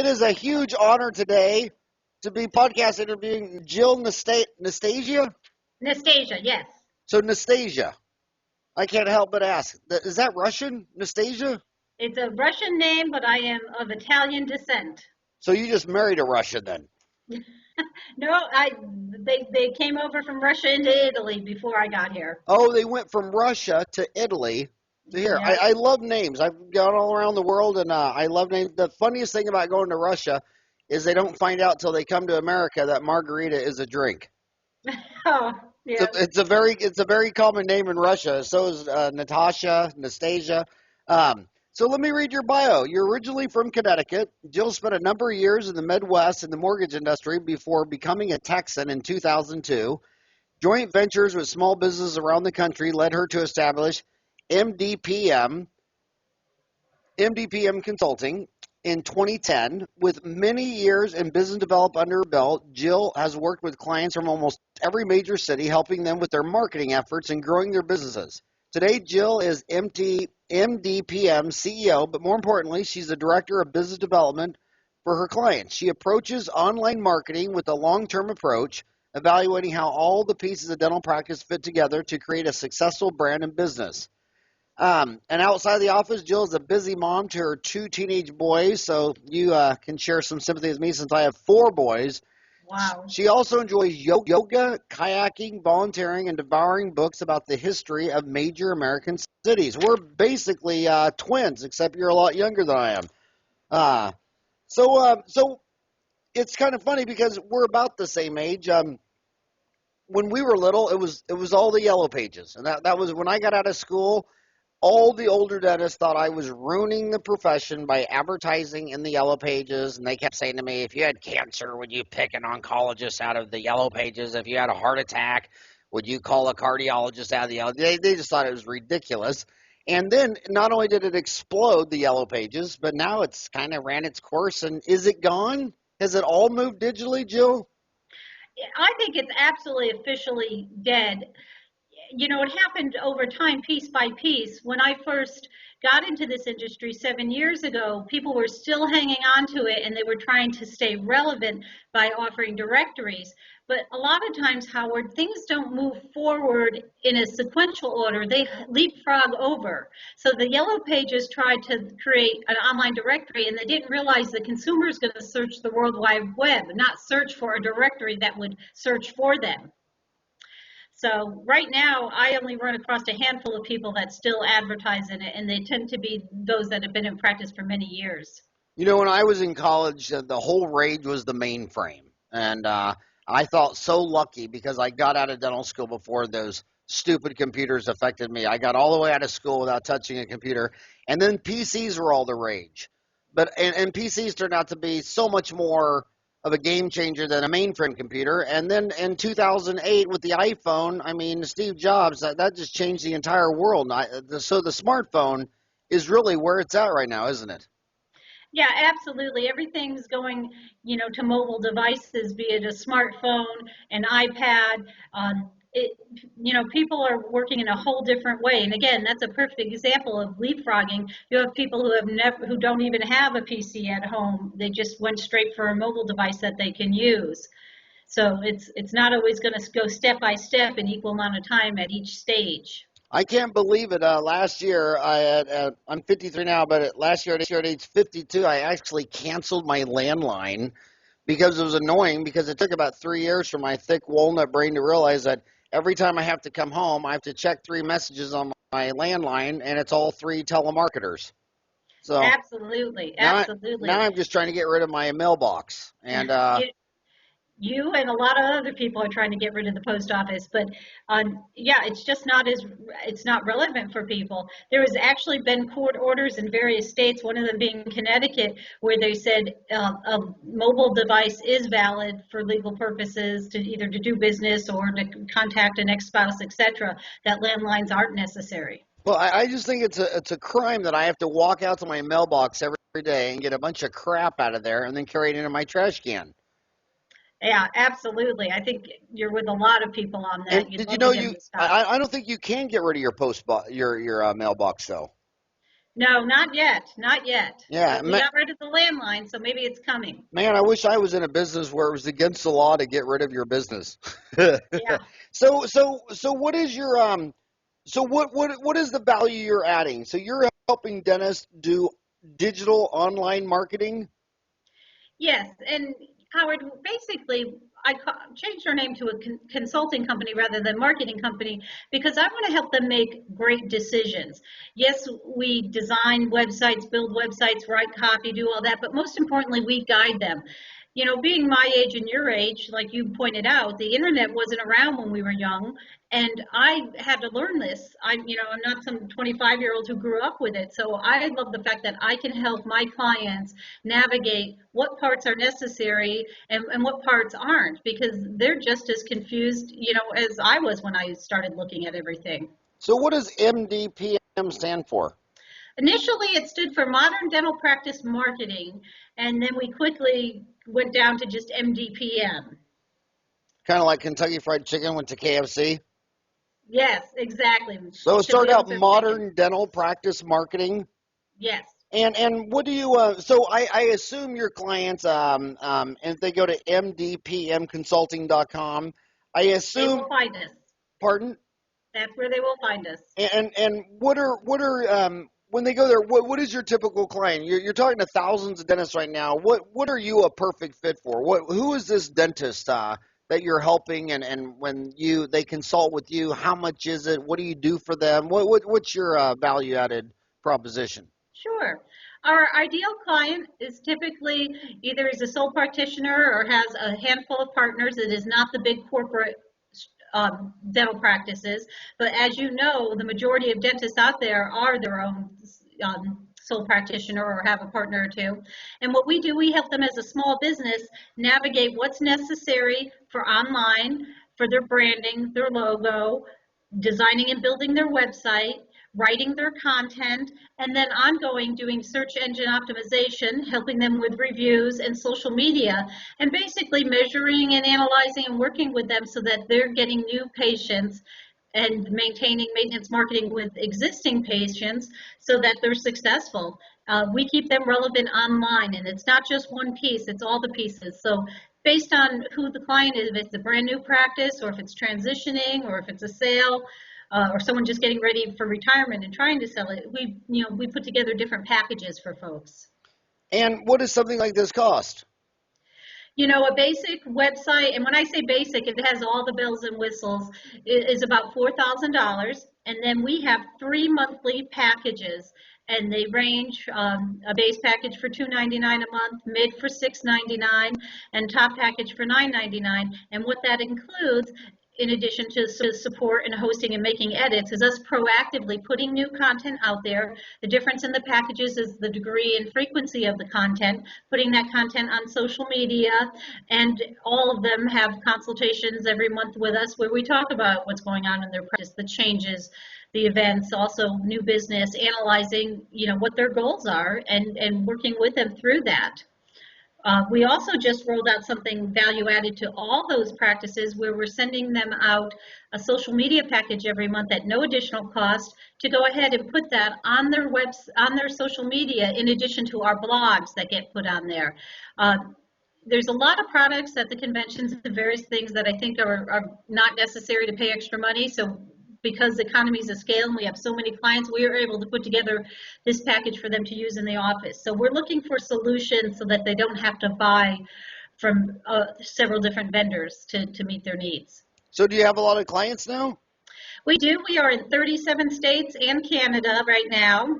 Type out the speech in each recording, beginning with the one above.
is a huge honor today to be podcast interviewing Jill Nastasia. Nastasia, yes. So Nastasia, I can't help but ask, is that Russian, Nastasia? It's a Russian name, but I am of Italian descent. So you just married a Russian then? No, they came over from Russia into Italy before I got here. Oh, they went from Russia to Italy to here. Yeah. I love names. I've gone all around the world, and I love names. The funniest thing about going to Russia is they don't find out till they come to America that margarita is a drink. Oh, yeah. It's a very common name in Russia. So is Nastasia. So let me read your bio. You're originally from Connecticut. Jill spent a number of years in the Midwest in the mortgage industry before becoming a Texan in 2002. Joint ventures with small businesses around the country led her to establish MDPM Consulting in 2010. With many years in business development under her belt, Jill has worked with clients from almost every major city, helping them with their marketing efforts and growing their businesses. Today, Jill is MDPM CEO, but more importantly, she's the Director of Business Development for her clients. She approaches online marketing with a long-term approach, evaluating how all the pieces of dental practice fit together to create a successful brand and business. And outside of the office, Jill is a busy mom to her 2 teenage boys, so you can share some sympathy with me since I have 4 boys. Wow. She also enjoys yoga, kayaking, volunteering, and devouring books about the history of major American cities. We're basically twins, except you're a lot younger than I am. So it's kind of funny because we're about the same age. When we were little, it was all the yellow pages, and that was when I got out of school. All the older dentists thought I was ruining the profession by advertising in the yellow pages, and they kept saying to me, if you had cancer, would you pick an oncologist out of the yellow pages? If you had a heart attack, would you call a cardiologist out of the yellow? They just thought it was ridiculous. And then not only did it explode, the yellow pages, but now it's kind of ran its course. And is it gone? Has it all moved digitally, Jill? I think it's absolutely officially dead. You know, it happened over time, piece by piece. When I first got into this industry 7 years ago, people were still hanging on to it, and they were trying to stay relevant by offering directories. But a lot of times, Howard, things don't move forward in a sequential order. They leapfrog over. So the yellow pages tried to create an online directory, and they didn't realize the consumer is going to search the World Wide Web, not search for a directory that would search for them. So right now, I only run across a handful of people that still advertise in it, and they tend to be those that have been in practice for many years. You know, when I was in college, the whole rage was the mainframe. And I felt so lucky because I got out of dental school before those stupid computers affected me. I got all the way out of school without touching a computer. And then PCs were all the rage. And PCs turned out to be so much more of a game changer than a mainframe computer. And then in 2008 with the iPhone, I mean, Steve Jobs, that just changed the entire world. So the smartphone is really where it's at right now, isn't it? Yeah, absolutely. Everything's going, to mobile devices, be it a smartphone, an iPad. People are working in a whole different way. And again, that's a perfect example of leapfrogging. You have people who don't even have a PC at home. They just went straight for a mobile device that they can use. So it's not always going to go step by step in equal amount of time at each stage. I can't believe it. Last year, I'm 53 now, but last year at age 52, I actually canceled my landline because it was annoying because it took about 3 years for my thick walnut brain to realize that every time I have to come home, I have to check 3 messages on my landline, and it's all 3 telemarketers. So absolutely. Now I'm just trying to get rid of my mailbox. And you and a lot of other people are trying to get rid of the post office, but it's just it's not relevant for people. There has actually been court orders in various states, one of them being Connecticut, where they said a mobile device is valid for legal purposes to either to do business or to contact an ex-spouse, etc., that landlines aren't necessary. Well, I just think it's a crime that I have to walk out to my mailbox every day and get a bunch of crap out of there and then carry it into my trash can. Yeah, absolutely. I think you're with a lot of people on that. And did you know I don't think you can get rid of your mailbox though. No, not yet, not yet. Yeah, But we got rid of the landline, so maybe it's coming. man, I wish I was in a business where it was against the law to get rid of your business. Yeah. So what is your so what is the value you're adding? So you're helping dentists do digital online marketing? Yes, and Howard, basically, changed our name to a consulting company rather than marketing company because I want to help them make great decisions. Yes, we design websites, build websites, write copy, do all that, but most importantly, we guide them. You know, being my age and your age, like you pointed out, the internet wasn't around when we were young, and I had to learn this. I'm not some 25-year-old who grew up with it, so I love the fact that I can help my clients navigate what parts are necessary and what parts aren't, because they're just as confused, as I was when I started looking at everything. So what does MDPM stand for? Initially, it stood for Modern Dental Practice Marketing, and then we quickly went down to just MDPM. Kind of like Kentucky Fried Chicken went to KFC. Yes, exactly. So it started out Chicken. modern dental practice marketing. Yes. And what do you so I assume your clients and if they go to mdpmconsulting.com, I They assume, will find us. pardon? That's where they will find us. And what are when they go there, what is your typical client? You're talking to thousands of dentists right now. What are you a perfect fit for? Who is this dentist that you're helping, and when they consult with you, how much is it? What do you do for them? What's your value added proposition? Sure. Our ideal client is typically either is a sole practitioner or has a handful of partners. It is not the big corporate dental practices. But as you know, the majority of dentists out there are their own sole practitioner or have a partner or two. And what we do, we help them as a small business navigate what's necessary for online, for their branding, their logo, designing and building their website, writing their content, and then ongoing doing search engine optimization, helping them with reviews and social media, and basically measuring and analyzing and working with them so that they're getting new patients and maintaining maintenance marketing with existing patients so that they're successful. We keep them relevant online, and it's not just one piece, it's all the pieces. So based on who the client is, if it's a brand new practice or if it's transitioning or if it's a sale, or someone just getting ready for retirement and trying to sell it, we put together different packages for folks. And what does something like this cost? A basic website, and when I say basic, it has all the bells and whistles, is about $4,000. And then we have 3 monthly packages, and they range a base package for $299 a month, mid for $699, and top package for $999. And what that includes, in addition to support and hosting and making edits, is us proactively putting new content out there. The difference in the packages is the degree and frequency of the content, putting that content on social media, and all of them have consultations every month with us where we talk about what's going on in their practice, the changes, the events, also new business, analyzing, what their goals are and working with them through that. We also just rolled out something value added to all those practices where we're sending them out a social media package every month at no additional cost to go ahead and put that on their on their social media in addition to our blogs that get put on there. There's a lot of products at the conventions and various things that I think are not necessary to pay extra money. So because economies of scale and we have so many clients, we are able to put together this package for them to use in the office. So we're looking for solutions so that they don't have to buy from several different vendors to meet their needs. So do you have a lot of clients now? We do. We are in 37 states and Canada right now.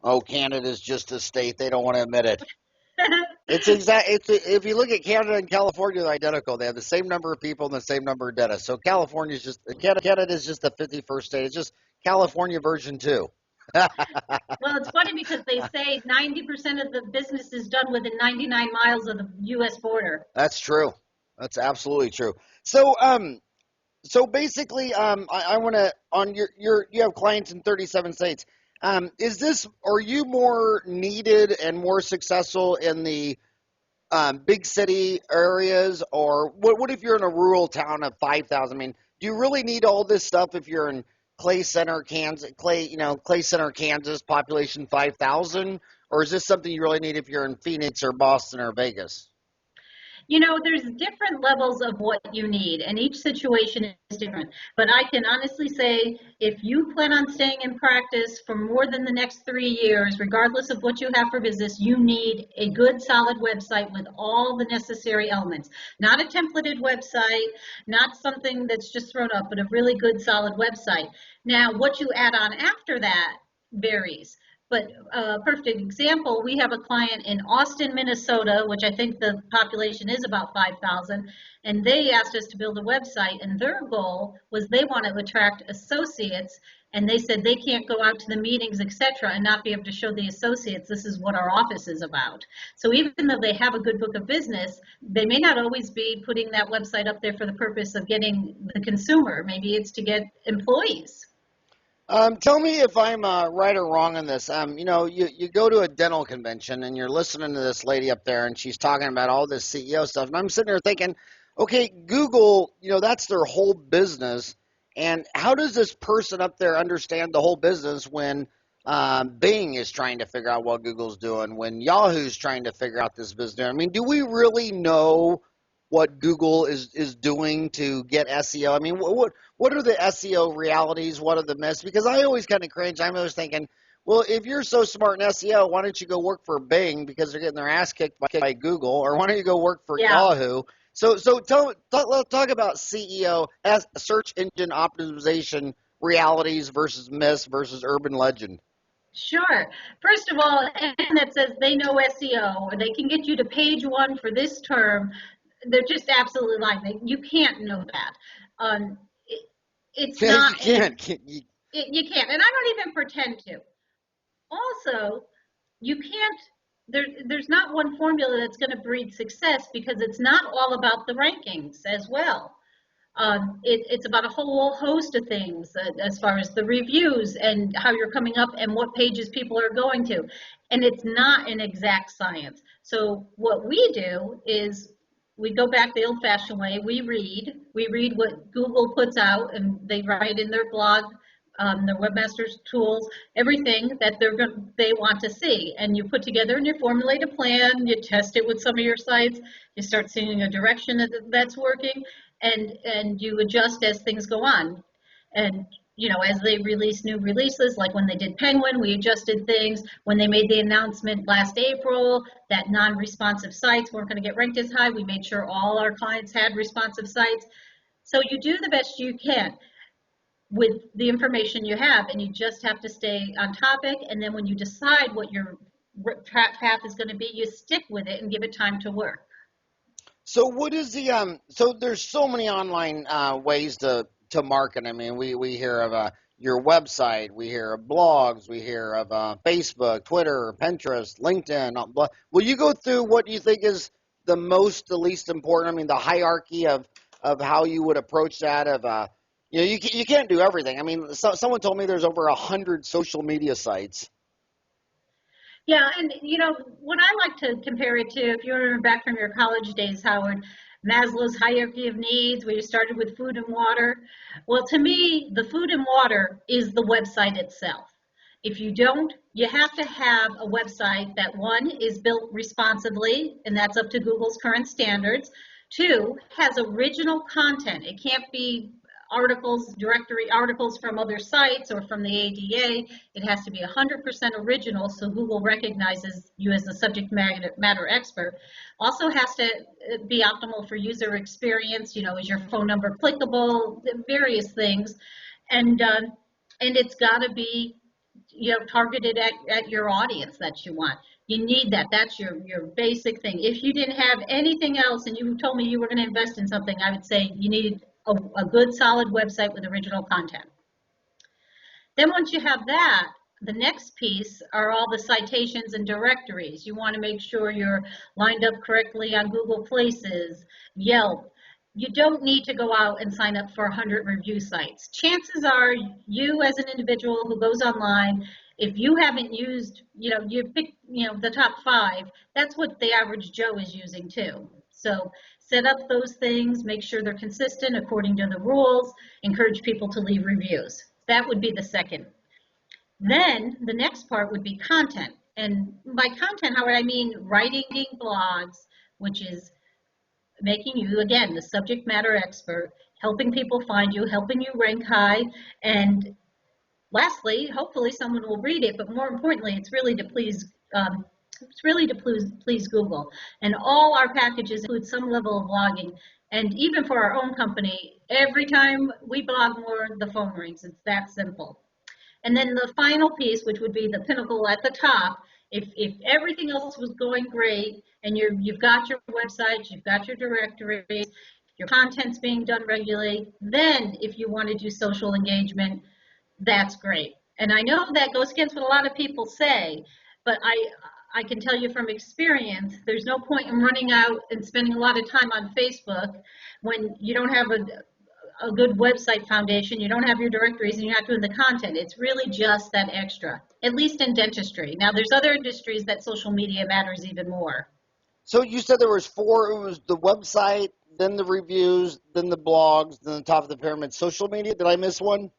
Oh, Canada's just a state. They don't want to admit it. If you look at Canada and California, they're identical. They have the same number of people and the same number of dentists. So Canada is just the 51st state. It's just California version 2. Well, it's funny because they say 90% of the business is done within 99 miles of the U.S. border. That's true. That's absolutely true. So, so basically, I want to on you have clients in 37 states. Are you more needed and more successful in the big city areas, or what if you're in a rural town of 5,000? I mean, do you really need all this stuff if you're in Clay Center, Kansas, Clay Center, Kansas, population 5,000, or is this something you really need if you're in Phoenix or Boston or Vegas? There's different levels of what you need, and each situation is different. But I can honestly say, if you plan on staying in practice for more than the next 3 years, regardless of what you have for business, you need a good, solid website with all the necessary elements. Not a templated website, not something that's just thrown up, but a really good, solid website. Now, what you add on after that varies. But a perfect example, we have a client in Austin, Minnesota, which I think the population is about 5,000, and they asked us to build a website, and their goal was they want to attract associates, and they said they can't go out to the meetings, etc., and not be able to show the associates this is what our office is about. So even though they have a good book of business, they may not always be putting that website up there for the purpose of getting the consumer. Maybe it's to get employees. Tell me if I'm right or wrong on this. You go to a dental convention and you're listening to this lady up there and she's talking about all this CEO stuff. And I'm sitting there thinking, okay, Google, that's their whole business. And how does this person up there understand the whole business when Bing is trying to figure out what Google's doing, when Yahoo's trying to figure out this business? I mean, do we really know what Google is doing to get SEO? I mean, what are the SEO realities? What are the myths? Because I always kind of cringe. I'm always thinking, well, if you're so smart in SEO, why don't you go work for Bing because they're getting their ass kicked by Google, or why don't you go work for Yahoo? So talk about CEO, search engine optimization realities versus myths versus urban legend. Sure. First of all, anyone that says they know SEO or they can get you to page 1 for this term, they're just absolutely lying. You can't know that. It's not. You can't. You can't, and I don't even pretend to. Also, you can't. There's not one formula that's going to breed success because it's not all about the rankings as well. It's about a whole host of things as far as the reviews and how you're coming up and what pages people are going to. And it's not an exact science. So what we do is we go back the old-fashioned way. We read what Google puts out, and they write in their blog, their webmasters tools, everything that they want to see. And you put together and you formulate a plan, you test it with some of your sites, you start seeing a direction that's working, and you adjust as things go on. And as they release new releases, like when they did Penguin, we adjusted things. When they made the announcement last April that non-responsive sites weren't going to get ranked as high, we made sure all our clients had responsive sites. So you do the best you can with the information you have, and you just have to stay on topic. And then when you decide what your path is going to be, you stick with it and give it time to work. So what is the so there's so many online ways to market. I mean, we hear of your website, we hear of blogs, we hear of Facebook, Twitter, Pinterest, LinkedIn. Will you go through what you think is the least important? I mean, the hierarchy of how you would approach that. You can't do everything. I mean, someone told me there's over 100 social media sites. Yeah, and what I like to compare it to, if you remember back from your college days, Howard, Maslow's hierarchy of needs, where you started with food and water. Well, to me, the food and water is the website itself. If you don't, you have to have a website that, 1, is built responsibly, and that's up to Google's current standards. 2, has original content. It can't be directory articles from other sites or from the ADA. It has to be 100% original, so Google recognizes you as a subject matter expert. Also has to be optimal for user experience. Is your phone number clickable? Various things, and it's got to be targeted at your audience that you want. You need that. That's your basic thing. If you didn't have anything else and you told me you were going to invest in something, I would say you need a good solid website with original content. Then once you have that, the next piece are all the citations and directories. You want to make sure you're lined up correctly on Google Places, Yelp. You don't need to go out and sign up for 100 review sites. Chances are you as an individual who goes online, if you haven't used, you pick, the top 5, that's what the average Joe is using too. So set up those things, make sure they're consistent according to the rules, encourage people to leave reviews. That would be the second. Then the next part would be content. And by content, Howard, I mean writing blogs, which is making you, again, the subject matter expert, helping people find you, helping you rank high, and lastly, hopefully someone will read it, but more importantly, it's really to please Google. And all our packages include some level of blogging. And even for our own company, every time we blog more, the phone rings. It's that simple. And then the final piece, which would be the pinnacle at the top, if everything else was going great and you've got your website, you've got your directories, your content's being done regularly, then if you want to do social engagement, that's great. And I know that goes against what a lot of people say, but I can tell you from experience, there's no point in running out and spending a lot of time on Facebook when you don't have a good website foundation, you don't have your directories, and you're not doing the content. It's really just that extra, at least in dentistry. Now, there's other industries that social media matters even more. So you said there was four. It was the website, then the reviews, then the blogs, then the top of the pyramid, social media. Did I miss one?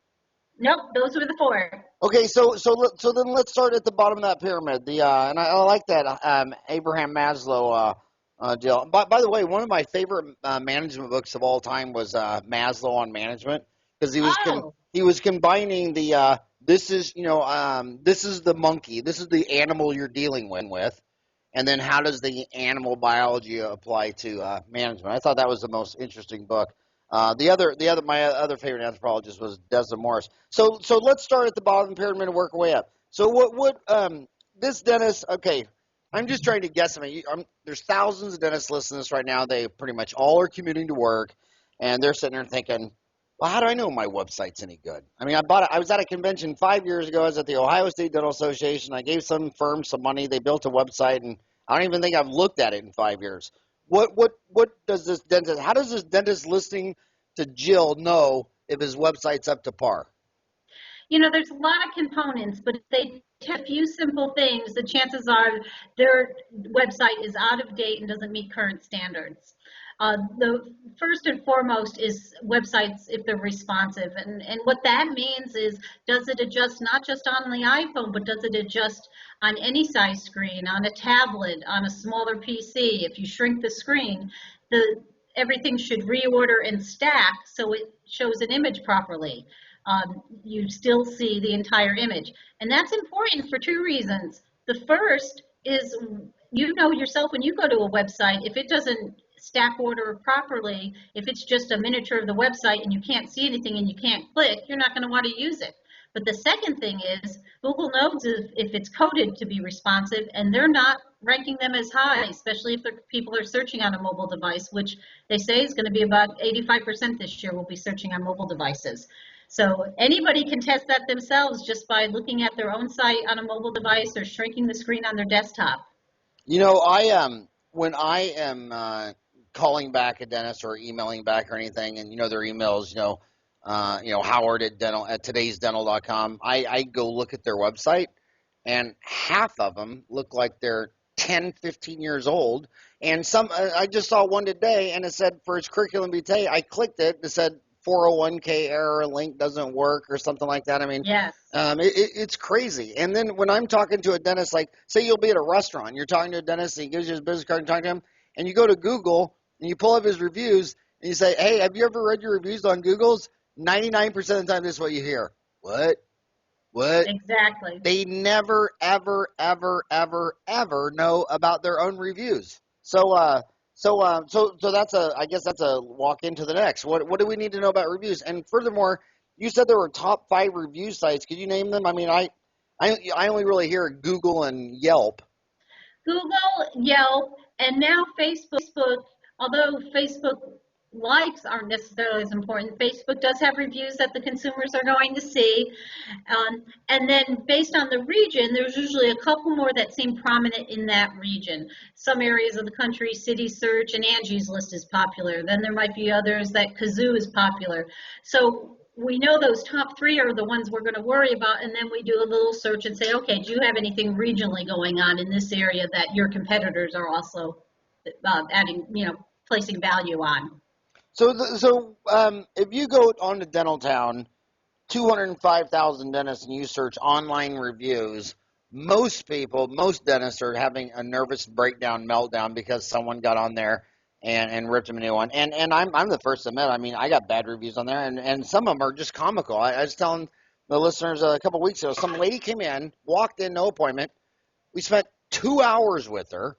Nope, those were the four. Okay, so then let's start at the bottom of that pyramid. And I like that Abraham Maslow deal. By the way, one of my favorite management books of all time was Maslow on Management, because he was combining the this is the monkey, this is the animal you're dealing with, and then how does the animal biology apply to management. I thought that was the most interesting book. My other favorite anthropologist was Desmond Morris. So let's start at the bottom of the pyramid and work our way up. So what this dentist? Okay, I'm just trying to guess. There's thousands of dentists listening to this right now. They pretty much all are commuting to work, and they're sitting there thinking, well, how do I know my website's any good? I mean, I was at a convention 5 years ago. I was at the Ohio State Dental Association. I gave some firm some money. They built a website, and I don't even think I've looked at it in 5 years. What does this dentist? How does this dentist listening to Jill know if his website's up to par? There's a lot of components, but if they have a few simple things, the chances are their website is out of date and doesn't meet current standards. The first and foremost is websites if they're responsive. And what that means is, does it adjust not just on the iPhone, but does it adjust on any size screen, on a tablet, on a smaller PC? If you shrink the screen, everything should reorder and stack so it shows an image properly. You still see the entire image. And that's important for two reasons. The first is, yourself when you go to a website, if it doesn't stack order properly, if it's just a miniature of the website and you can't see anything and you can't click, you're not going to want to use it. But the second thing is, Google knows if it's coded to be responsive, and they're not ranking them as high, especially if people are searching on a mobile device, which they say is going to be about 85% this year will be searching on mobile devices. So anybody can test that themselves just by looking at their own site on a mobile device or shrinking the screen on their desktop. When I am calling back a dentist or emailing back or anything, and their emails, Howard at today'sdental.com, I go look at their website, and half of them look like they're 10, 15 years old. And I just saw one today, and it said for its curriculum vitae, I clicked it, it said 401k error, link doesn't work or something like that. I mean, yes. It's crazy. And then when I'm talking to a dentist, like say you'll be at a restaurant, you're talking to a dentist, and he gives you his business card and talking to him, and you go to Google and you pull up his reviews and you say, hey, have you ever read your reviews on Google's? 99% of the time, this is what you hear. What? Exactly. They never, ever, ever, ever, ever know about their own reviews. So that's I guess that's a walk into the next. What do we need to know about reviews? And furthermore, you said there were top 5 review sites. Could you name them? I mean, I only really hear Google and Yelp. Google, Yelp, and now Facebook. Although Facebook likes aren't necessarily as important, Facebook does have reviews that the consumers are going to see. And then based on the region, there's usually a couple more that seem prominent in that region. Some areas of the country, City Search and Angie's List is popular. Then there might be others that Kazoo is popular. So we know those top 3 are the ones we're going to worry about, and then we do a little search and say, okay, do you have anything regionally going on in this area that your competitors are also placing value on? So if you go on to Dental Town, 205,000 dentists and you search online reviews, most people, most dentists are having a nervous breakdown, meltdown because someone got on there and ripped them a new one. And I'm the first to admit, I mean, I got bad reviews on there, and some of them are just comical. I was telling the listeners a couple of weeks ago, some lady came in, walked in, no appointment. We spent 2 hours with her.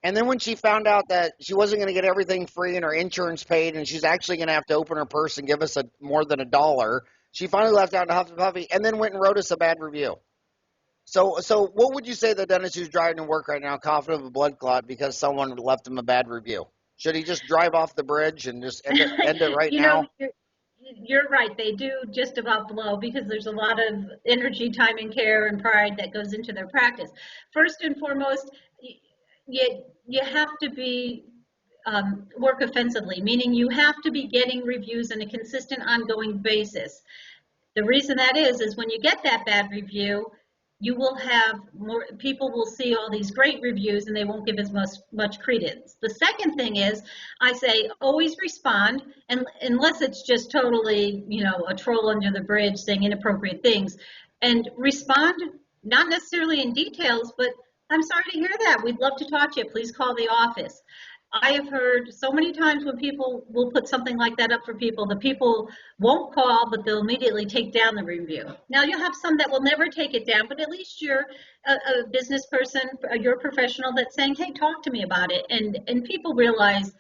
And then when she found out that she wasn't going to get everything free and her insurance paid, and she's actually going to have to open her purse and give us more than $1, she finally left out in a huff and puffy, and then went and wrote us a bad review. So what would you say the dentist who's driving to work right now, confident of a blood clot because someone left him a bad review? Should he just drive off the bridge and just end it right now? You're right. They do just about blow because there's a lot of energy, time, and care and pride that goes into their practice. First and foremost, you have to be work offensively, meaning you have to be getting reviews on a consistent, ongoing basis. The reason that is when you get that bad review, you will have more people will see all these great reviews and they won't give as much credence. The second thing is, I say always respond, and unless it's just totally, a troll under the bridge saying inappropriate things, and respond not necessarily in details, but I'm sorry to hear that. We'd love to talk to you. Please call the office. I have heard so many times when people will put something like that up for people, the people won't call, but they'll immediately take down the review. Now, you'll have some that will never take it down, but at least you're a business person, you're a professional that's saying, hey, talk to me about it. And people realize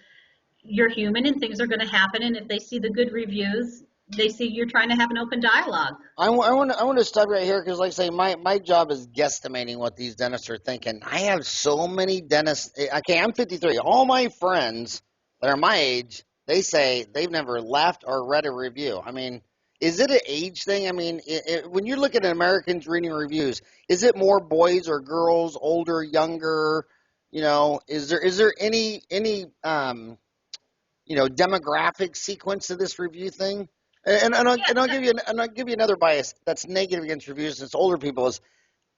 you're human and things are going to happen. And if they see the good reviews, they see you're trying to have an open dialogue. I want to stop right here because, like I say, my job is guesstimating what these dentists are thinking. I have so many dentists. Okay, I'm 53. All my friends that are my age, they say they've never left or read a review. I mean, is it an age thing? I mean, when you look at Americans reading reviews, is it more boys or girls, older, younger? Is there any demographic sequence to this review thing? And I'll give you another bias that's negative against reviews. It's older people. Is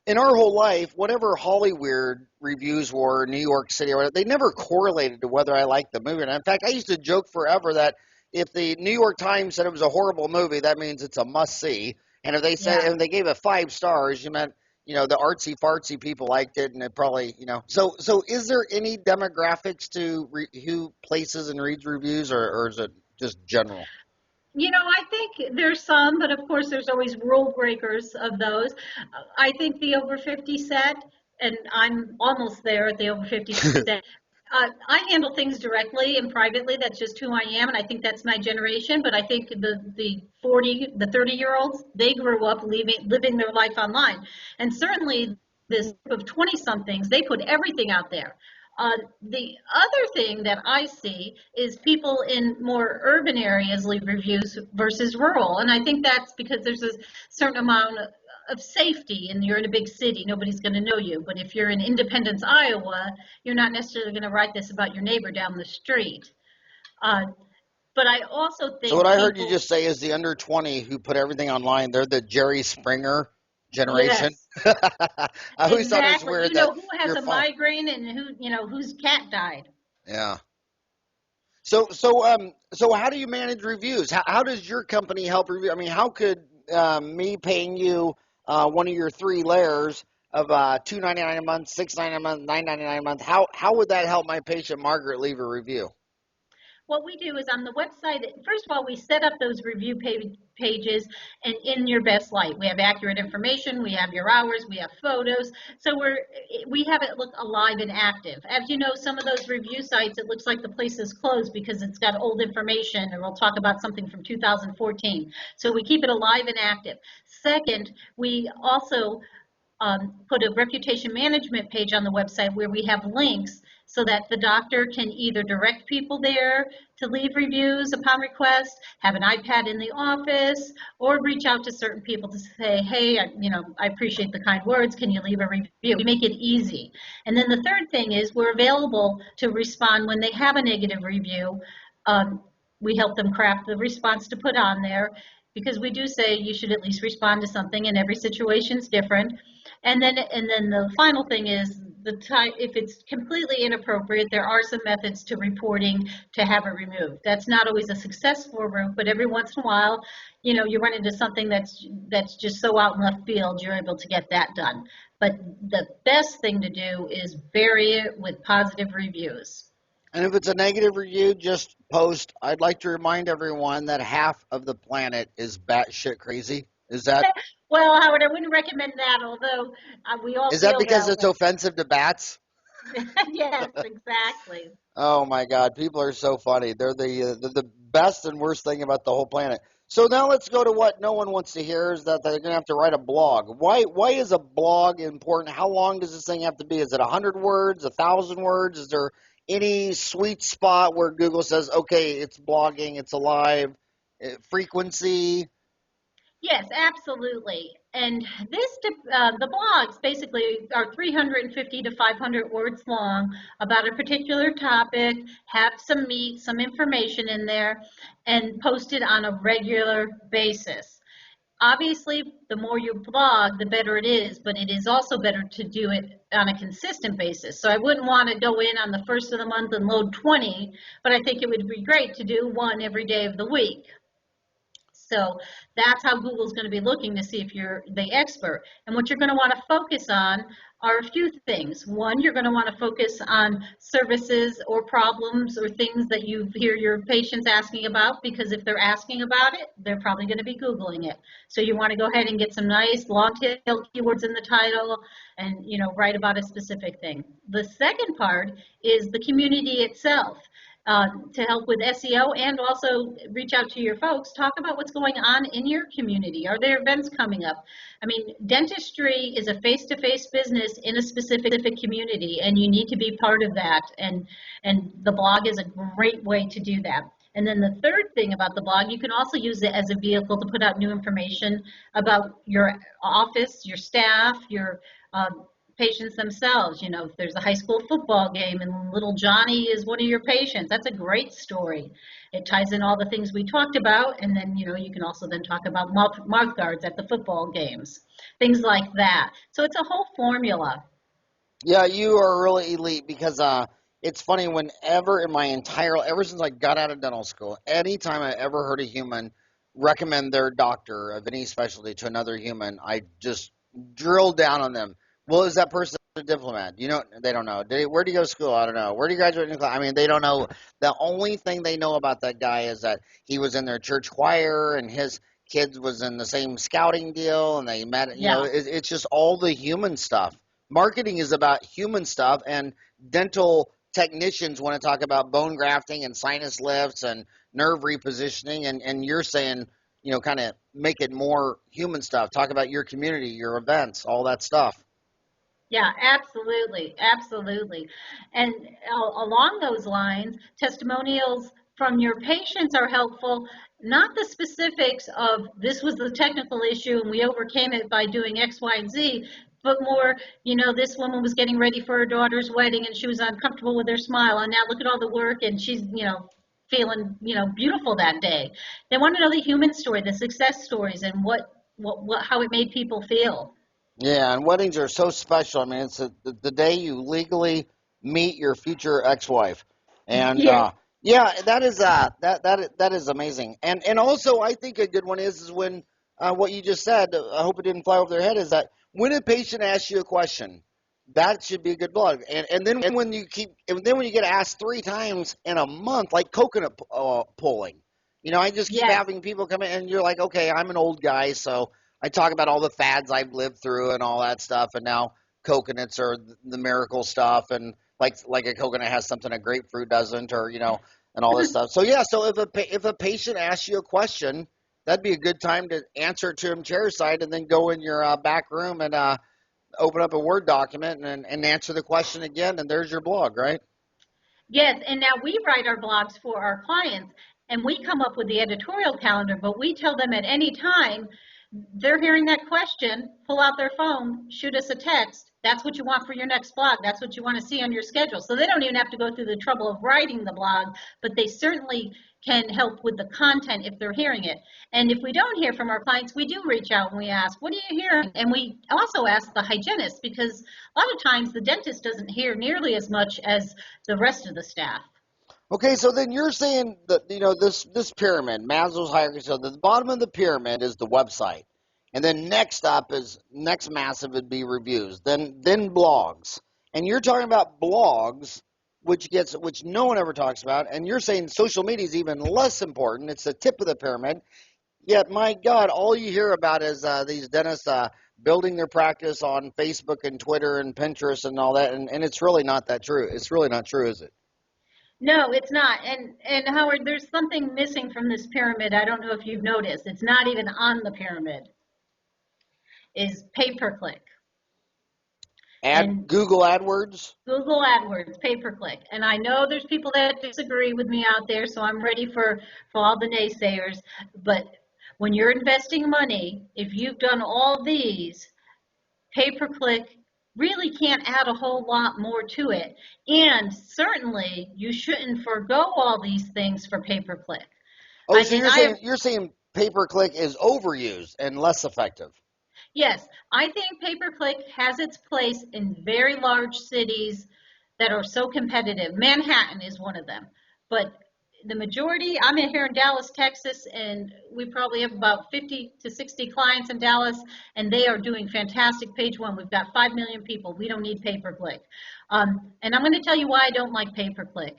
in our whole life, whatever Hollywood reviews were, New York City or whatever, they never correlated to whether I liked the movie. And in fact, I used to joke forever that if the New York Times said it was a horrible movie, that means it's a must see. And if they said if they gave it 5 stars, you meant the artsy fartsy people liked it, and it probably So is there any demographics to who places and reads reviews, or is it just general? I think there's some, but of course there's always rule breakers of those. I think the over 50 set, and I'm almost there at the over 50 set. I handle things directly and privately. That's just who I am, and I think that's my generation. But I think the 30-year-olds, they grew up living their life online. And certainly this group of 20-somethings, they put everything out there. The other thing that I see is people in more urban areas leave reviews versus rural. And I think that's because there's a certain amount of safety, and you're in a big city, nobody's going to know you. But if you're in Independence, Iowa, you're not necessarily going to write this about your neighbor down the street. But I also think... So what I heard you just say is the under 20 who put everything online, they're the Jerry Springer generation. Yes. I always thought it was weird that who has a migraine and whose cat died. Yeah. So how do you manage reviews? How does your company help review? I mean, how could me paying you one of your 3 layers of $2.99 a month, $6.99 a month, $9.99 a month? How would that help my patient Margaret leave a review? What we do is on the website, first of all, we set up those review pages and in your best light. We have accurate information, we have your hours, we have photos. So we have it look alive and active. As you know, some of those review sites, it looks like the place is closed because it's got old information, and we'll talk about something from 2014. So we keep it alive and active. Second, we also put a reputation management page on the website where we have links so that the doctor can either direct people there to leave reviews upon request, have an iPad in the office, or reach out to certain people to say, hey, I appreciate the kind words, can you leave a review? We make it easy. And then the third thing is we're available to respond when they have a negative review. We help them craft the response to put on there, because we do say you should at least respond to something, and every situation is different. And then the final thing is if it's completely inappropriate, there are some methods to reporting to have it removed. That's not always a successful route, but every once in a while, you run into something that's just so out in left field, you're able to get that done. But the best thing to do is bury it with positive reviews. And if it's a negative review, just post, I'd like to remind everyone that half of the planet is batshit crazy. Is that Well, Howard, I wouldn't recommend that, although we all is that feel because that it's way. offensive to bats? Yes, exactly. Oh my God, people are so funny. They're the best and worst thing about the whole planet. So now let's go to what no one wants to hear is that they're going to have to write a blog. Why is a blog important? How long does this thing have to be? Is it 100 words, 1,000 words? Is there any sweet spot where Google says, okay, it's blogging, it's alive, frequency? Yes, absolutely. And the blogs basically are 350 to 500 words long about a particular topic, have some meat, some information in there, and posted on a regular basis. Obviously, the more you blog, the better it is, but it is also better to do it on a consistent basis. So I wouldn't want to go in on the first of the month and load 20, but I think it would be great to do one every day of the week. So that's how Google's going to be looking to see if you're the expert. And what you're going to want to focus on are a few things. One, you're going to want to focus on services or problems or things that you hear your patients asking about, because if they're asking about it, they're probably going to be Googling it. So you want to go ahead and get some nice long tail keywords in the title and write about a specific thing. The second part is the community itself. To help with SEO, and also reach out to your folks, talk about what's going on in your community. Are there events coming up? I mean, dentistry is a face-to-face business in a specific community, and you need to be part of that, and the blog is a great way to do that. And then the third thing about the blog, you can also use it as a vehicle to put out new information about your office, your staff, your patients themselves. If there's a high school football game and little Johnny is one of your patients, that's a great story. It ties in all the things we talked about, and then you can also then talk about mouth guards at the football games, things like that. So it's a whole formula. Yeah, you are really elite because it's funny whenever ever since I got out of dental school, anytime I ever heard a human recommend their doctor of any specialty to another human, I just drilled down on them. Well, is that person a diplomat? They don't know. Where do you go to school? I don't know. Where do you graduate? I mean, they don't know. The only thing they know about that guy is that he was in their church choir and his kids was in the same scouting deal and they met. Yeah. It's just all the human stuff. Marketing is about human stuff, and dental technicians want to talk about bone grafting and sinus lifts and nerve repositioning, and you're saying, kind of make it more human stuff. Talk about your community, your events, all that stuff. Yeah, absolutely, absolutely. And along those lines, testimonials from your patients are helpful, not the specifics of this was the technical issue and we overcame it by doing X, Y, and Z, but more, this woman was getting ready for her daughter's wedding and she was uncomfortable with her smile, and now look at all the work and she's, feeling, beautiful that day. They want to know the human story, the success stories, and how it made people feel. Yeah, and weddings are so special. I mean, it's the day you legally meet your future ex-wife, and Yes. yeah, that is amazing. And also, I think a good one is when what you just said. I hope it didn't fly over their head. Is that when a patient asks you a question, that should be a good blog. And then when you get asked 3 times in a month, like coconut pulling, I just keep Yes. having people come in, and you're like, okay, I'm an old guy, so I talk about all the fads I've lived through and all that stuff, and now coconuts are the miracle stuff, and like a coconut has something a grapefruit doesn't, or and all this stuff. So yeah, so if a patient asks you a question, that'd be a good time to answer it to him chairside, and then go in your back room and open up a Word document and answer the question again, and there's your blog, right? Yes, and now we write our blogs for our clients, and we come up with the editorial calendar, but we tell them at any time they're hearing that question, pull out their phone, shoot us a text. That's what you want for your next blog. That's what you want to see on your schedule. So they don't even have to go through the trouble of writing the blog, but they certainly can help with the content if they're hearing it. And if we don't hear from our clients, we do reach out and we ask, what are you hearing? And we also ask the hygienist, because a lot of times the dentist doesn't hear nearly as much as the rest of the staff. Okay, so then you're saying that, this pyramid, Maslow's hierarchy, so the bottom of the pyramid is the website. And then next massive would be reviews, then blogs. And you're talking about blogs, which no one ever talks about, and you're saying social media is even less important. It's the tip of the pyramid. Yet, my God, all you hear about is these dentists building their practice on Facebook and Twitter and Pinterest and all that, and it's really not that true. It's really not true, is it? No, it's not. And Howard, there's something missing from this pyramid. I don't know if you've noticed. It's not even on the pyramid. Is pay-per-click. Google AdWords? Google AdWords, pay-per-click. And I know there's people that disagree with me out there, so I'm ready for all the naysayers. But when you're investing money, if you've done all these, pay-per-click really can't add a whole lot more to it. And certainly, you shouldn't forego all these things for pay-per-click. Oh, so you're saying pay-per-click is overused and less effective? Yes, I think pay-per-click has its place in very large cities that are so competitive. Manhattan is one of them. But the majority, I'm here in Dallas, Texas, and we probably have about 50 to 60 clients in Dallas, and they are doing fantastic page one. We've got 5 million people. We don't need pay-per-click. And I'm going to tell you why I don't like pay-per-click.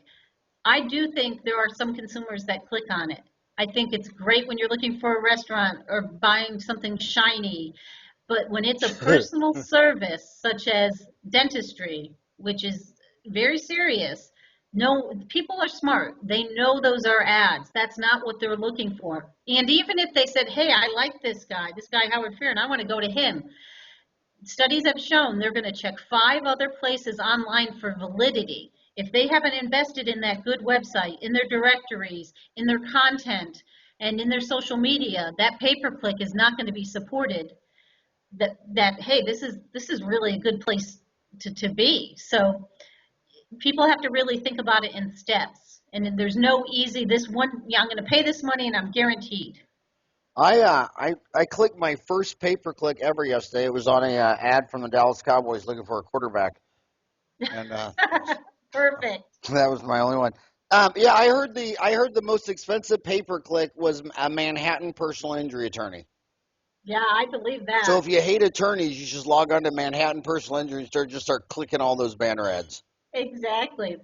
I do think there are some consumers that click on it. I think it's great when you're looking for a restaurant or buying something shiny. But when it's a personal service, such as dentistry, which is very serious, no, people are smart. They know those are ads. That's not what they're looking for. And even if they said, hey, I like this guy Howard Farran, I want to go to him. Studies have shown they're going to check 5 other places online for validity. If they haven't invested in that good website, in their directories, in their content, and in their social media, that pay-per-click is not going to be supported. That hey, this is really a good place to be. So people have to really think about it in steps. And there's no easy, I'm going to pay this money and I'm guaranteed. I clicked my first pay-per-click ever yesterday. It was on a ad from the Dallas Cowboys looking for a quarterback. And Perfect. That was my only one. Yeah, I heard the most expensive pay-per-click was a Manhattan personal injury attorney. Yeah, I believe that. So if you hate attorneys, you just log on to Manhattan Personal Injury and start clicking all those banner ads. Exactly.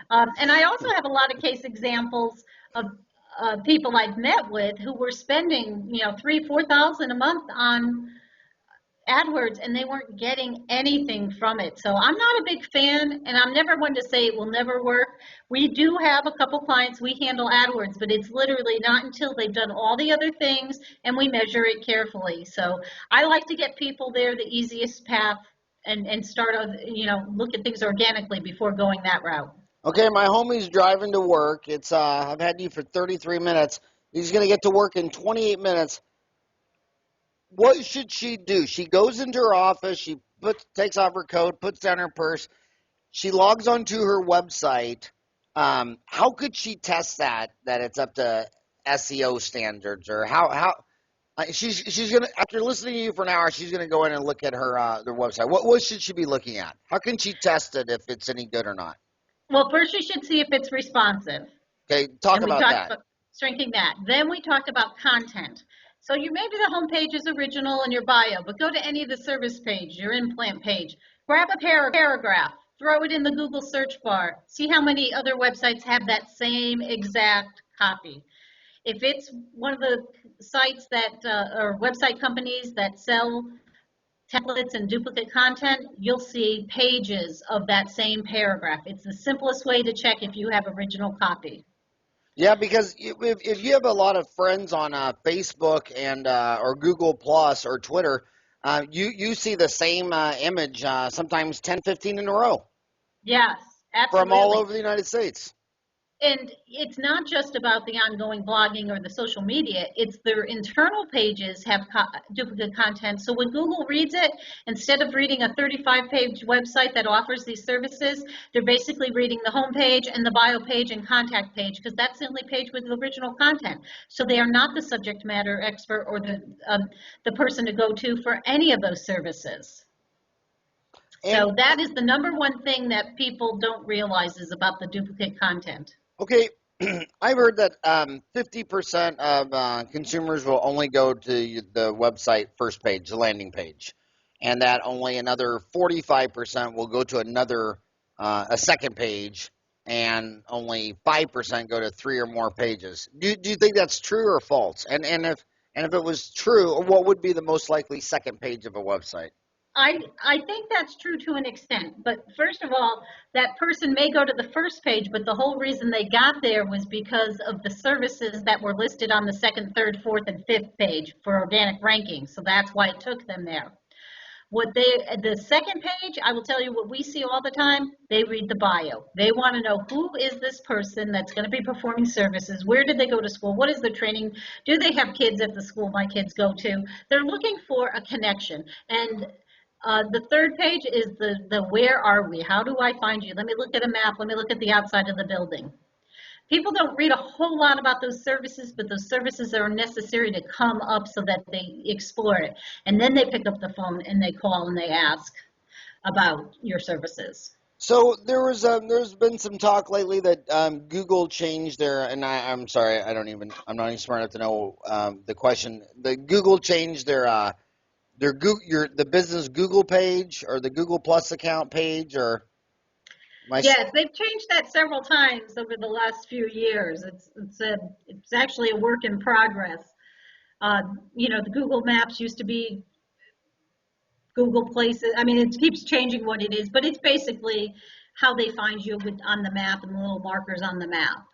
And I also have a lot of case examples of people I've met with who were spending, $3,000-$4,000 a month on AdWords, and they weren't getting anything from it. So I'm not a big fan, and I'm never one to say it will never work. We do have a couple clients we handle AdWords, but it's literally not until they've done all the other things and we measure it carefully. So I like to get people there the easiest path and start, look at things organically before going that route. Okay, my homie's driving to work. It's I've had you for 33 minutes. He's going to get to work in 28 minutes. What should she do? She goes into her office, she takes off her coat, puts down her purse, she logs onto her website. How could she test that it's up to SEO standards, or how she's gonna, after listening to you for an hour, she's gonna go in and look at her their website. What should she be looking at? How can she test it if it's any good or not? Well, first you should see if it's responsive. Okay, talk about that. About shrinking that. Then we talked about content. So maybe the homepage is original in your bio, but go to any of the service page, your implant page, grab a paragraph, throw it in the Google search bar, see how many other websites have that same exact copy. If it's one of the sites that, or website companies that sell templates and duplicate content, you'll see pages of that same paragraph. It's the simplest way to check if you have original copy. Yeah, because if you have a lot of friends on Facebook and or Google Plus or Twitter, you see the same image sometimes 10, 15 in a row. Yes, absolutely. From all over the United States. And it's not just about the ongoing blogging or the social media, it's their internal pages have duplicate content. So when Google reads it, instead of reading a 35-page website that offers these services, they're basically reading the home page and the bio page and contact page, because that's the only page with original content. So they are not the subject matter expert or the person to go to for any of those services. So that is the number one thing that people don't realize is about the duplicate content. Okay, I've heard that 50% of consumers will only go to the website first page, the landing page, and that only another 45% will go to a second page, and only 5% go to 3 or more pages. Do you think that's true or false? And if it was true, what would be the most likely second page of a website? I think that's true to an extent, but first of all, that person may go to the first page, but the whole reason they got there was because of the services that were listed on the second, third, fourth, and fifth page for organic ranking. So that's why it took them there. The second page, I will tell you what we see all the time, they read the bio. They want to know, who is this person that's going to be performing services? Where did they go to school? What is their training? Do they have kids at the school my kids go to? They're looking for a connection. And the third page is the where are we? How do I find you? Let me look at a map. Let me look at the outside of the building. People don't read a whole lot about those services, but those services are necessary to come up so that they explore it. And then they pick up the phone and they call and they ask about your services. So there's been some talk lately that Google changed I'm sorry, I'm not even smart enough to know the question. The Google changed the business Google page or the Google Plus account page, or yes, they've changed that several times over the last few years. It's actually a work in progress. The Google Maps used to be Google Places. I mean, it keeps changing what it is, but it's basically how they find you on the map and the little markers on the map.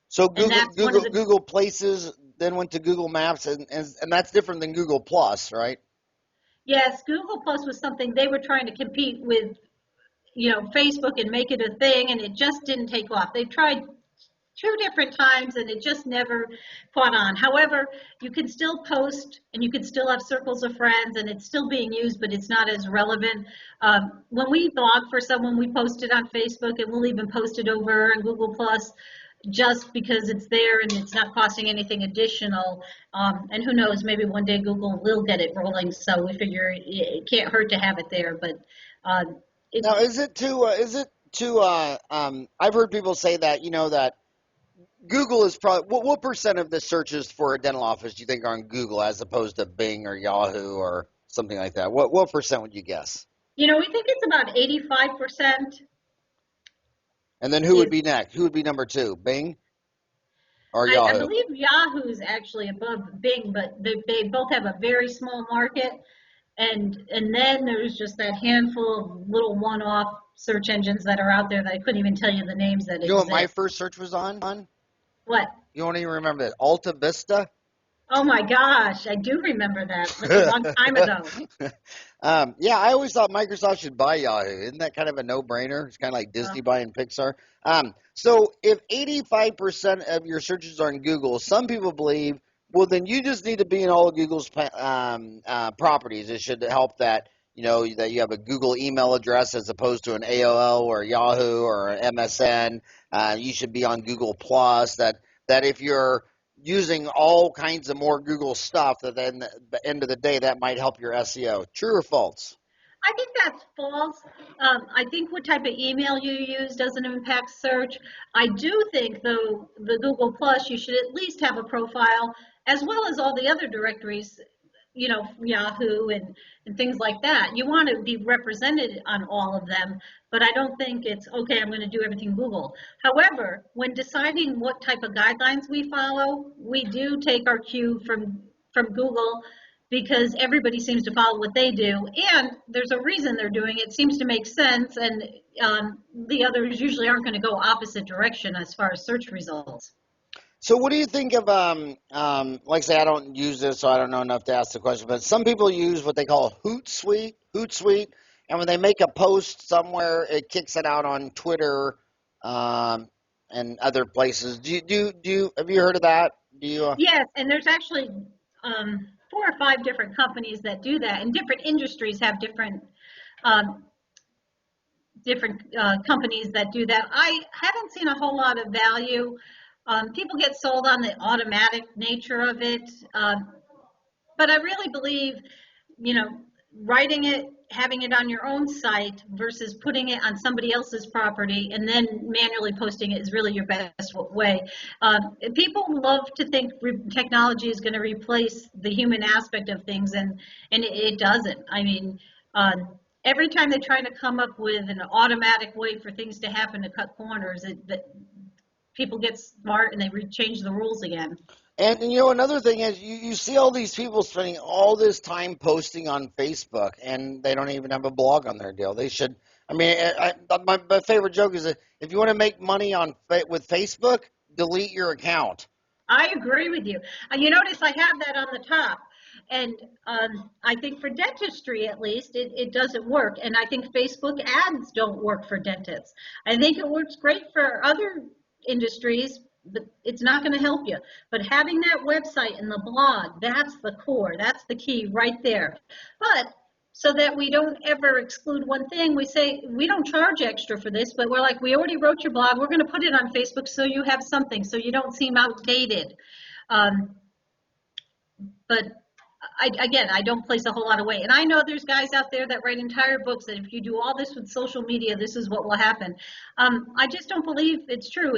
So Google Places then went to Google Maps, and that's different than Google Plus, right? Yes, Google Plus was something they were trying to compete with, Facebook and make it a thing, and it just didn't take off. They tried 2 different times and it just never caught on. However, you can still post and you can still have circles of friends and it's still being used, but it's not as relevant. When we blog for someone, we post it on Facebook, and we'll even post it over on Google Plus, just because it's there and it's not costing anything additional. And who knows, maybe one day Google will get it rolling. So we figure it can't hurt to have it there. But now, I've heard people say that, that Google is probably, what percent of the searches for a dental office do you think are on Google as opposed to Bing or Yahoo or something like that? What percent would you guess? We think it's about 85%. And then who would be next? Who would be number 2, Bing or Yahoo? I believe Yahoo is actually above Bing, but they both have a very small market. And then there's just that handful of little one-off search engines that are out there that I couldn't even tell you the names that exist. You know what my first search was on? What? You don't even remember that? Alta Vista? Oh my gosh, I do remember that. That's a long time ago. Yeah, I always thought Microsoft should buy Yahoo. Isn't that kind of a no-brainer? It's kind of like Disney buying Pixar. So if 85% of your searches are in Google, some people believe, well, then you just need to be in all of Google's properties. It should help that, that you have a Google email address as opposed to an AOL or Yahoo or MSN. You should be on Google Plus. That if you're using all kinds of more Google stuff, that then at the end of the day, that might help your SEO. True or false? I think that's false. I think what type of email you use doesn't impact search. I do think, though, the Google Plus, you should at least have a profile, as well as all the other directories, Yahoo and things like that. You want to be represented on all of them, but I don't think it's, okay, I'm going to do everything Google. However, when deciding what type of guidelines we follow, we do take our cue from Google, because everybody seems to follow what they do, and there's a reason they're doing it. It seems to make sense, and the others usually aren't going to go opposite direction as far as search results. So what do you think of, like I say, I don't use this, so I don't know enough to ask the question, but some people use what they call Hootsuite, and when they make a post somewhere, it kicks it out on Twitter, and other places. Have you heard of that? Do you? Yes, and there's actually 4 or 5 different companies that do that, and different industries have um, different companies that do that. I haven't seen a whole lot of value. People get sold on the automatic nature of it, but I really believe, you know, writing it, having it on your own site versus putting it on somebody else's property and then manually posting it is really your best way. People love to think technology is going to replace the human aspect of things, and it doesn't. I mean, every time they try to come up with an automatic way for things to happen to cut corners, people get smart and they change the rules again. And another thing is you see all these people spending all this time posting on Facebook, and they don't even have a blog on their deal. They should. I mean, my favorite joke is that if you want to make money with Facebook, delete your account. I agree with you. You notice I have that on the top. And I think for dentistry, at least, it doesn't work. And I think Facebook ads don't work for dentists. I think it works great for other industries, but it's not going to help you. But having that website and the blog, that's the core. That's the key right there. But so that we don't ever exclude one thing, we say we don't charge extra for this, but we're like, we already wrote your blog. We're going to put it on Facebook so you have something, so you don't seem outdated. But I don't place a whole lot of weight. And I know there's guys out there that write entire books that if you do all this with social media, this is what will happen. I just don't believe it's true.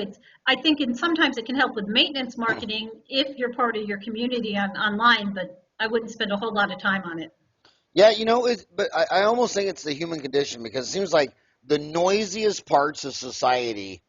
I think sometimes it can help with maintenance marketing if you're part of your community online, but I wouldn't spend a whole lot of time on it. Yeah, but I almost think it's the human condition, because it seems like the noisiest parts of society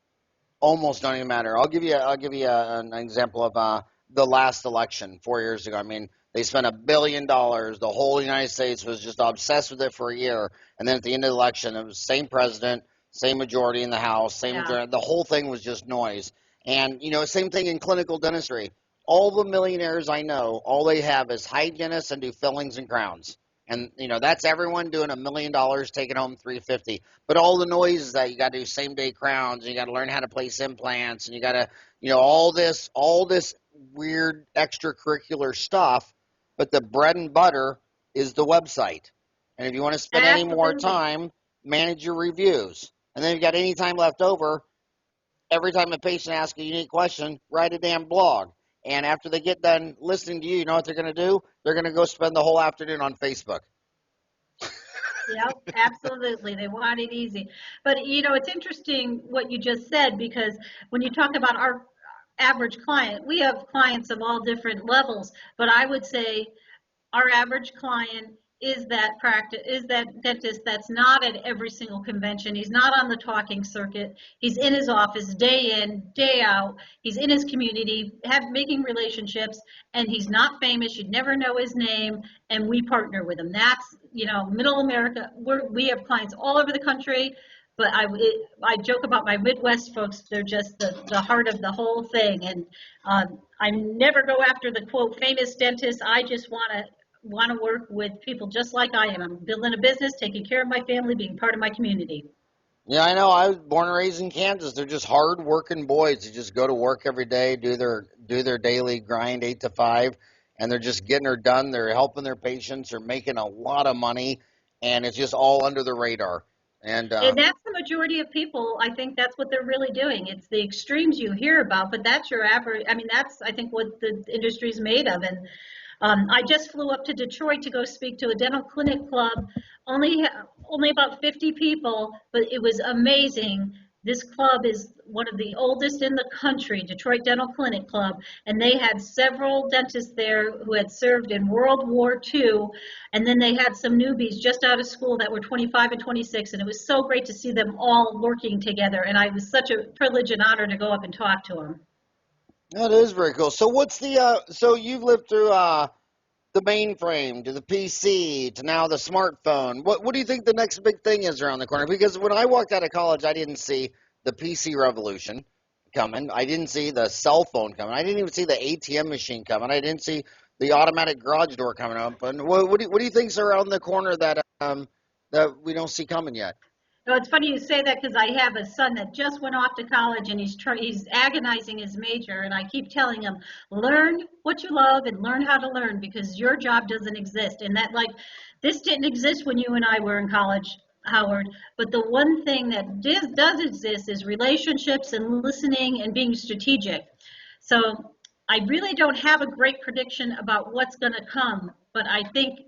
almost don't even matter. I'll give you an example of the last election 4 years ago. I mean, they spent $1 billion. The whole United States was just obsessed with it for a year, and then at the end of the election, it was same president, same majority in the House, same majority. The whole thing was just noise. And same thing in clinical dentistry. All the millionaires I know, all they have is hygienists and do fillings and crowns. And that's everyone doing $1 million, taking home $350. But all the noise is that you got to do same day crowns, and you got to learn how to place implants, and you got to all this weird extracurricular stuff. But the bread and butter is the website. And if you want to spend any more time, manage your reviews. And then if you got any time left over, every time a patient asks a unique question, write a damn blog. And after they get done listening to you, you know what they're going to do? They're going to go spend the whole afternoon on Facebook. Yep, absolutely. They want it easy. But, it's interesting what you just said, because when you talk about our average client, we have clients of all different levels, but I would say our average client is that dentist that's not at every single convention. He's not on the talking circuit. He's in his office day in, day out. He's in his community, making relationships, and he's not famous. You'd never know his name, and we partner with him. That's, middle America. We have clients all over the country, but I joke about my Midwest folks. They're just the heart of the whole thing, and I never go after the, quote, famous dentist. I just want to work with people just like I am. I'm building a business, taking care of my family, being part of my community. Yeah, I know. I was born and raised in Kansas. They're just hard-working boys. They just go to work every day, do their daily grind 8 to 5, and they're just getting her done. They're helping their patients. They're making a lot of money, and it's just all under the radar. And that's the majority of people. I think that's what they're really doing. It's the extremes you hear about, but that's your average. I mean, that's, I think, what the industry's made of. And I just flew up to Detroit to go speak to a dental clinic club, only about 50 people, but it was amazing. This club is one of the oldest in the country, Detroit Dental Clinic Club, and they had several dentists there who had served in World War II, and then they had some newbies just out of school that were 25 and 26, and it was so great to see them all working together, and it was such a privilege and honor to go up and talk to them. That is very cool. So what's so you've lived through the mainframe to the PC to now the smartphone. What do you think the next big thing is around the corner? Because when I walked out of college, I didn't see the PC revolution coming. I didn't see the cell phone coming. I didn't even see the ATM machine coming. I didn't see the automatic garage door coming up. And what do you think's around the corner that we don't see coming yet? No, it's funny you say that because I have a son that just went off to college and he's agonizing his major, and I keep telling him, learn what you love and learn how to learn because your job doesn't exist. And that, like, this didn't exist when you and I were in college, Howard, but the one thing that does exist is relationships and listening and being strategic. So I really don't have a great prediction about what's going to come, but I think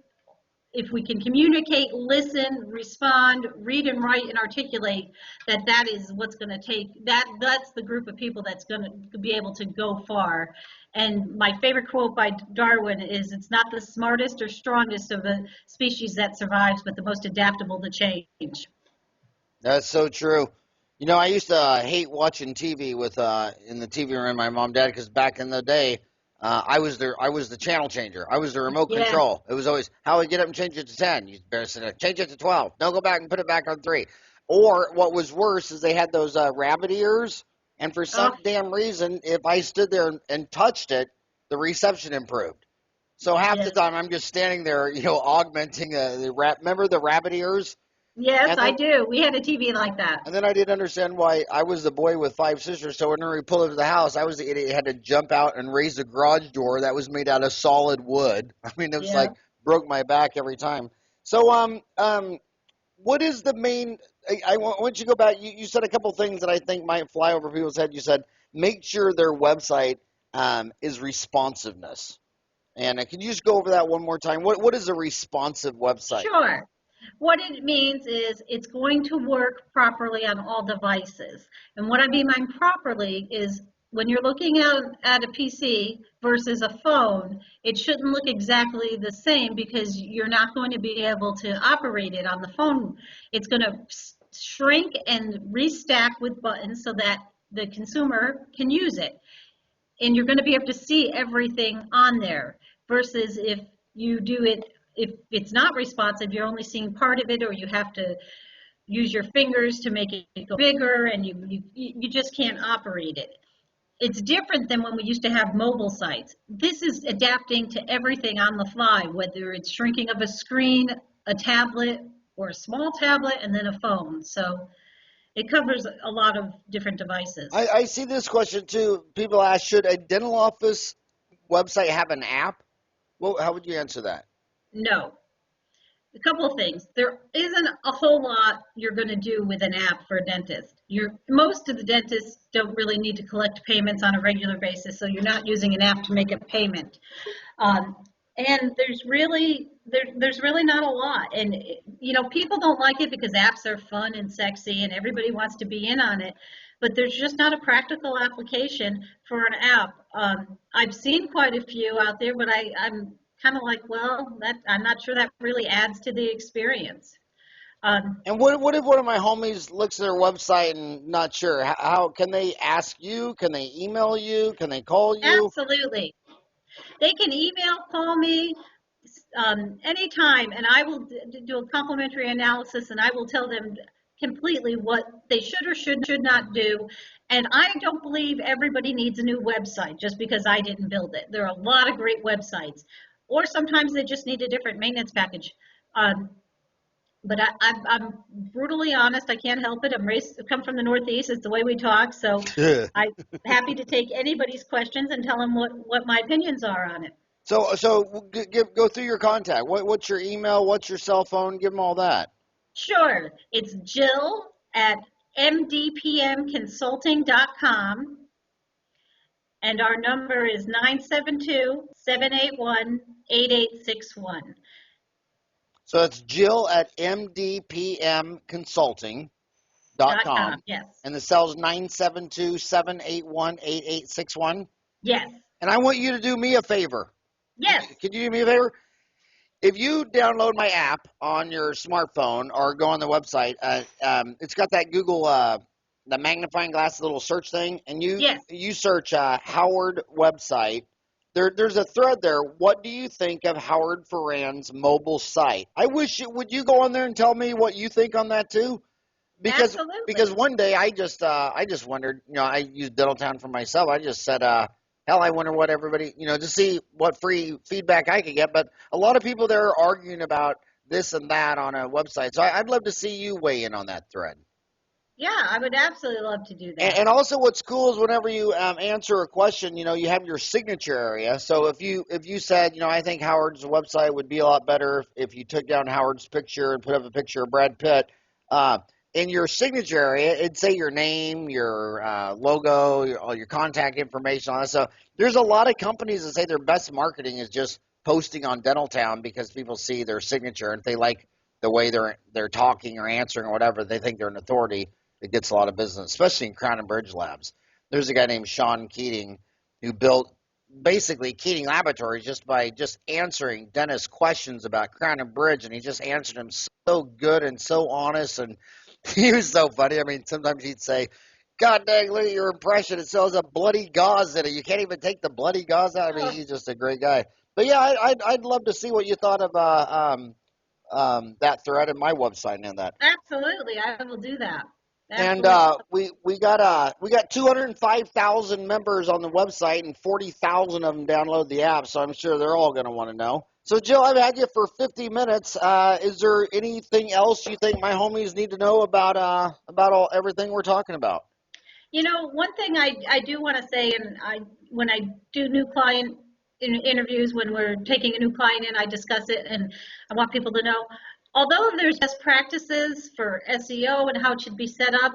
if we can communicate, listen, respond, read and write and articulate, that is what's going to take, that's the group of people that's going to be able to go far. And my favorite quote by Darwin is, it's not the smartest or strongest of a species that survives, but the most adaptable to change. That's so true. You know, I used to hate watching TV with in the TV room, my mom and dad, because back in the day, I was the channel changer. I was the remote control. It was always, how we get up and change it to 10. You better change it to 12. No, go back and put it back on 3. Or what was worse is they had those rabbit ears, and for some damn reason, if I stood there and touched it, the reception improved. So half the time I'm just standing there, you know, augmenting remember the rabbit ears? Yes, then, I do. We had a TV like that. And then I didn't understand why I was the boy with 5 sisters, so whenever we pulled into the house, I was the idiot who had to jump out and raise the garage door that was made out of solid wood. I mean, it was like, broke my back every time. So, what is the main, I want you to go back, you said a couple things that I think might fly over people's head. You said, make sure their website is responsiveness. And can you just go over that one more time? What is a responsive website? Sure. What it means is it's going to work properly on all devices. And what I mean by properly is when you're looking at a PC versus a phone, it shouldn't look exactly the same because you're not going to be able to operate it on the phone. It's going to shrink and restack with buttons so that the consumer can use it. And you're going to be able to see everything on there versus if you do it, if it's not responsive, you're only seeing part of it, or you have to use your fingers to make it go bigger, and you just can't operate it. It's different than when we used to have mobile sites. This is adapting to everything on the fly, whether it's shrinking of a screen, a tablet, or a small tablet, and then a phone. So it covers a lot of different devices. I see this question too. People ask, should a dental office website have an app? Well, how would you answer that? No. A couple of things. There isn't a whole lot you're going to do with an app for a dentist. Most of the dentists don't really need to collect payments on a regular basis, so you're not using an app to make a payment. And there's really not a lot. And, you know, people don't like it because apps are fun and sexy and everybody wants to be in on it. But there's just not a practical application for an app. I've seen quite a few out there, but I'm kind of like, well, I'm not sure that really adds to the experience. And what if one of my homies looks at their website and not sure? How can they ask you? Can they email you? Can they call you? Absolutely. They can email, call me anytime, and I will do a complimentary analysis, and I will tell them completely what they should or should not do. And I don't believe everybody needs a new website just because I didn't build it. There are a lot of great websites. Or sometimes they just need a different maintenance package. But I'm brutally honest. I can't help it. I come from the Northeast. It's the way we talk. So I'm happy to take anybody's questions and tell them what my opinions are on it. So go through your contact. What's your email? What's your cell phone? Give them all that. Sure. It's Jill at MDPMconsulting.com. And our number is 972-781-8861. So it's Jill at MDPMconsulting.com. Yes. And the cell's 972-781-8861? Yes. And I want you to do me a favor. Yes. Could you do me a favor? If you download my app on your smartphone or go on the website, it's got that Google the magnifying glass little search thing, and you search Howard website. There's a thread there. What do you think of Howard Farran's mobile site? Would you go on there and tell me what you think on that too? Because one day I just wondered, you know, I used Dentaltown for myself. I just said, hell, I wonder what everybody, you know, to see what free feedback I could get. But a lot of people there are arguing about this and that on a website. So I'd love to see you weigh in on that thread. Yeah, I would absolutely love to do that. And also, what's cool is whenever you answer a question, you have your signature area. So if you said, I think Howard's website would be a lot better if you took down Howard's picture and put up a picture of Brad Pitt, in your signature area, it'd say your name, your logo, all your contact information, all that stuff. There's a lot of companies that say their best marketing is just posting on Dentaltown because people see their signature, and if they like the way they're talking or answering or whatever, they think they're an authority. It gets a lot of business, especially in Crown and Bridge Labs. There's a guy named Sean Keating who built basically Keating Laboratories just by just answering dentist questions about Crown and Bridge, and he just answered them so good and so honest, and he was so funny. I mean, sometimes he'd say, God dang, look at your impression. It still has a bloody gauze in it. You can't even take the bloody gauze out. I mean, he's just a great guy. But yeah, I'd love to see what you thought of that thread in my website and that. Absolutely, I will do that. And we got 205,000 members on the website, and 40,000 of them download the app. So I'm sure they're all going to want to know. So Jill, I've had you for 50 minutes. Is there anything else you think my homies need to know about everything we're talking about? One thing I do want to say, and when I do new client interviews, when we're taking a new client in, I discuss it, and I want people to know. Although there's best practices for SEO and how it should be set up,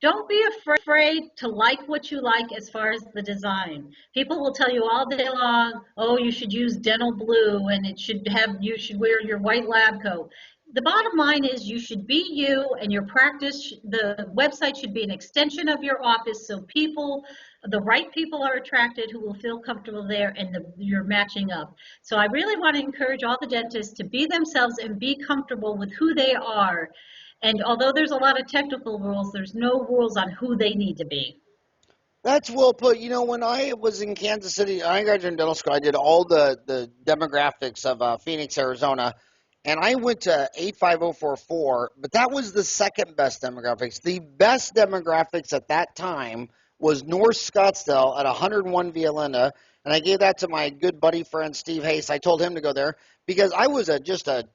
don't be afraid to like what you like as far as the design. People will tell you all day long, oh, you should use dental blue and you should wear your white lab coat. The bottom line is you should be you, and your practice, the website should be an extension of your office, so the right people are attracted who will feel comfortable there, and you're matching up. So I really want to encourage all the dentists to be themselves and be comfortable with who they are. And although there's a lot of technical rules, there's no rules on who they need to be. That's well put. When I was in Kansas City, I graduated in dental school, I did all the demographics of Phoenix, Arizona. And I went to 85044, but that was the second best demographics. The best demographics at that time was North Scottsdale at 101 Via Linda, and I gave that to my good buddy friend Steve Hayes. I told him to go there because I was just a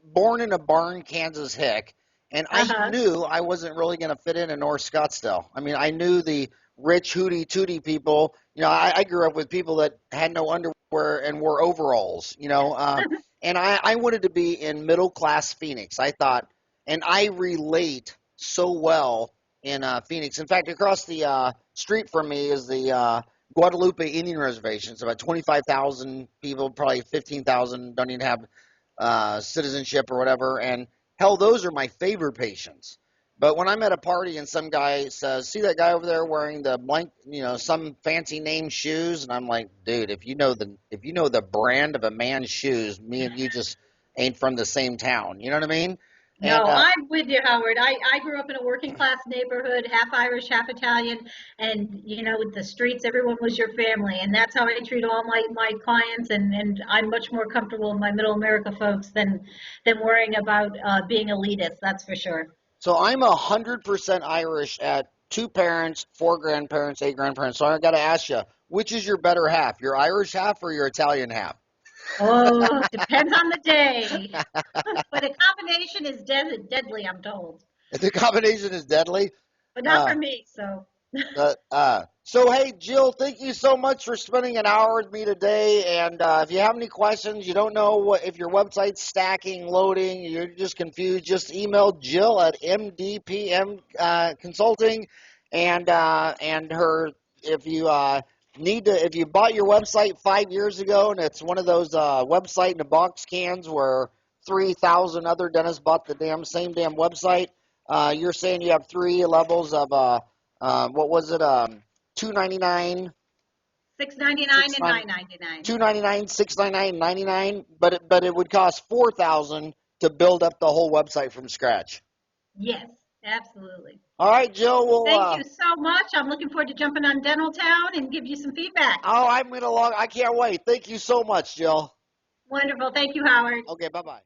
born-in-a-barn Kansas hick, and I knew I wasn't really going to fit in North Scottsdale. I mean, I knew the rich hootie-tootie people. I grew up with people that had no underwear and wore overalls, and I wanted to be in middle-class Phoenix. I thought, and I relate so well in Phoenix. In fact, across the street from me is the Guadalupe Indian Reservation. It's about 25,000 people, probably 15,000 don't even have citizenship or whatever. And hell, those are my favorite patients. But when I'm at a party and some guy says, see that guy over there wearing the blank, some fancy name shoes, and I'm like, dude, if you know the brand of a man's shoes, me and you just ain't from the same town. You know what I mean? No, I'm with you, Howard. I grew up in a working class neighborhood, half Irish, half Italian, and with the streets, everyone was your family, and that's how I treat all my clients, and I'm much more comfortable with my middle America folks than worrying about being elitist, that's for sure. So I'm 100% Irish at 2 parents, 4 grandparents, 8 grandparents. So I got to ask you, which is your better half, your Irish half or your Italian half? Oh, depends on the day. But a combination is deadly, I'm told. The combination is deadly? But not for me, so. So, hey, Jill, thank you so much for spending an hour with me today. And if you have any questions, you don't know if your website's stacking, loading, you're just confused, just email Jill at MDPM Consulting. And her, if you bought your website 5 years ago and it's one of those website in a box cans where 3,000 other dentists bought the same damn website, you're saying you have 3 levels of what was it? $299, $699 and $999. $299, $699, $99, but it would cost $4,000 to build up the whole website from scratch. Yes, absolutely. All right, Jill. Well, thank you so much. I'm looking forward to jumping on Dentaltown and give you some feedback. Oh, I can't wait. Thank you so much, Jill. Wonderful. Thank you, Howard. Okay, bye-bye.